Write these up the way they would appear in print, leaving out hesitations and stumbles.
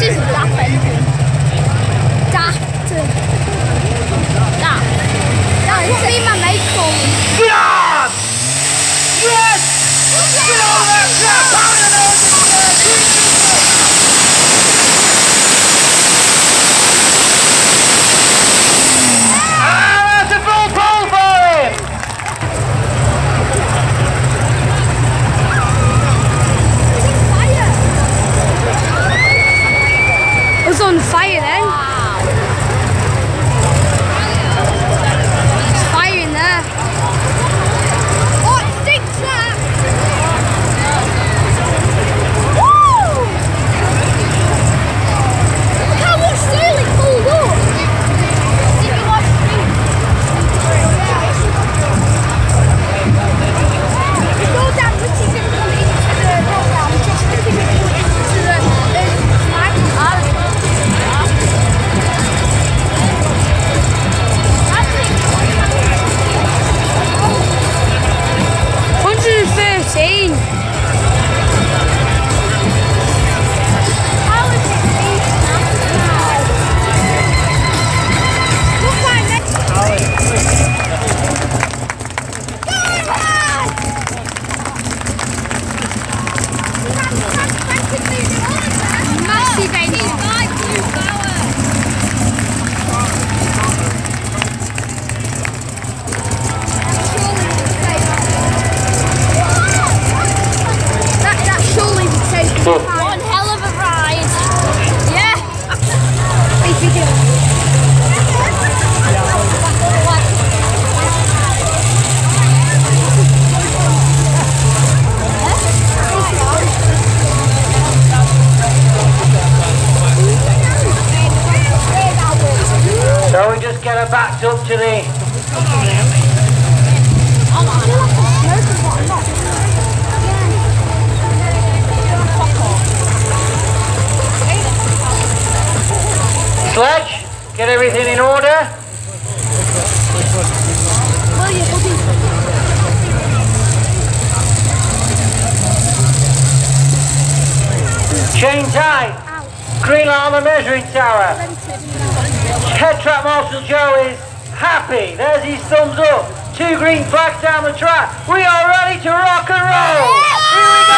is a daft engine. Daft. Daft. That's what me and my mate call me. Yes! Yes! Get over that crap out of there! That's a full pole for him! It was on fire then. There's fire in there. Oh, it stinks that. Woo! Look how much steel it pulled up. It's all down, which is going to come into the program, which is going to come into the microphone. 113. How is it reached now? Look right next to massive engine. That surely would take one hell of a ride. Yeah. If you do. So we just get her backed up to the... Sledge, get everything in order. Chain tight. Green light on the measuring tower. Head track Marshal Joe is happy. There's his thumbs up. 2 green flags down the track. We are ready to rock and roll. Here we go,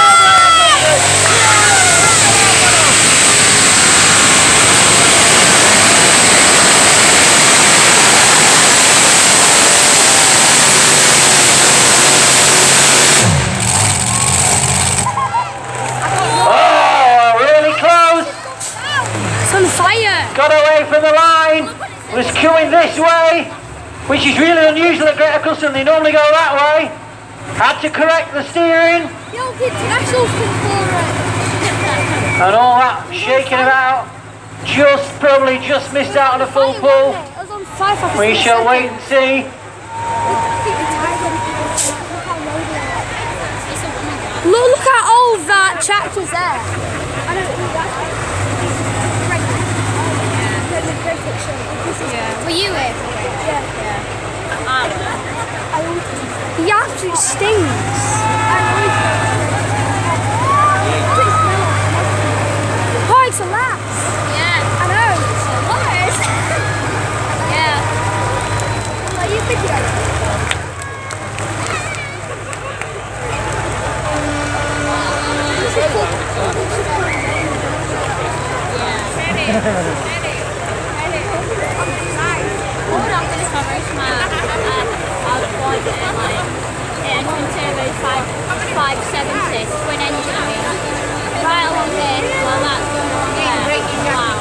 oh, really close. It's on fire. Got away from the line. Was queuing this way, which is really unusual at Greater Custom. They normally go that way. Had to correct the steering. The old internationals come for it. And all that shaking about. Probably just missed out on a full pull. We shall wait and see. Look at all that tractors there. I don't think that's yeah. Were you here? Yeah. The absolute stinks. Oh, it's a lass. Yeah. I know. What is? Yeah. Are you videoing? Twin engine right along here, while that's going on there. Wow.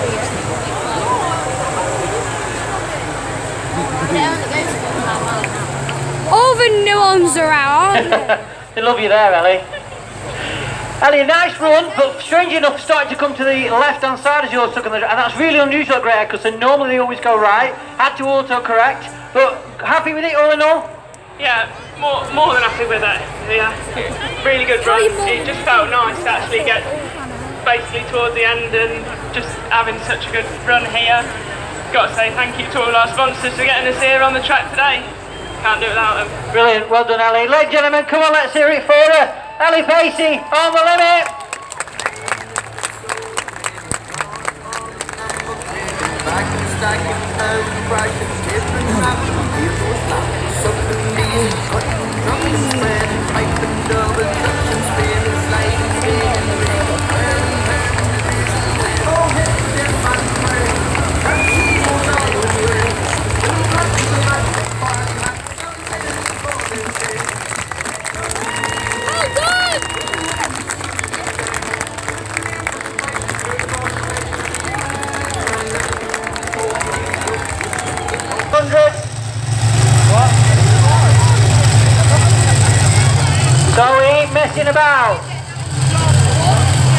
It only goes for about a mile. All the new ones are out, aren't they? They love you there, Ellie. Ellie, nice run, but strange enough, starting to come to the left-hand side as yours took on the, and that's really unusual at Greater Custom. Normally they always go right. Had to auto-correct, but happy with it all in all? Yeah, more than happy with it. Yeah, really good run. It just felt nice to actually get basically towards the end and just having such a good run here. Got to say thank you to all our sponsors for getting us here on the track today. Can't do it without them. Brilliant, well done, Ellie. Ladies and gentlemen, come on, let's hear it for her. Ellie Pacey on the limit. So we ain't messing about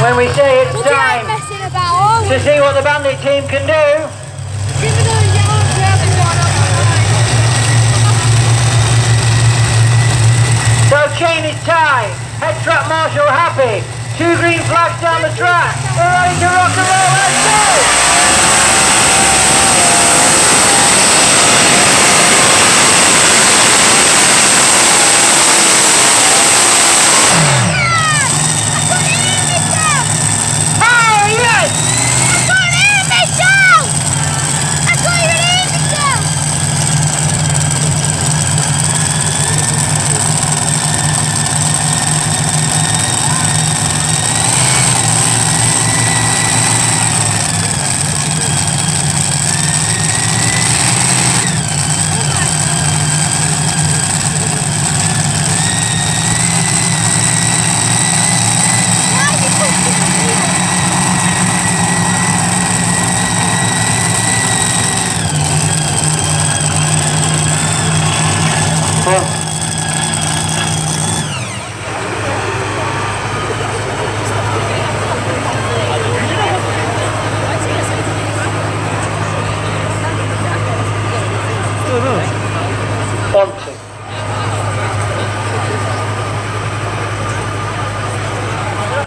when we say it's time messing about. to see what the bandit team can do. So chain is tied, head track marshal happy, 2 green flags down the track, we're ready to rock and roll, let's go!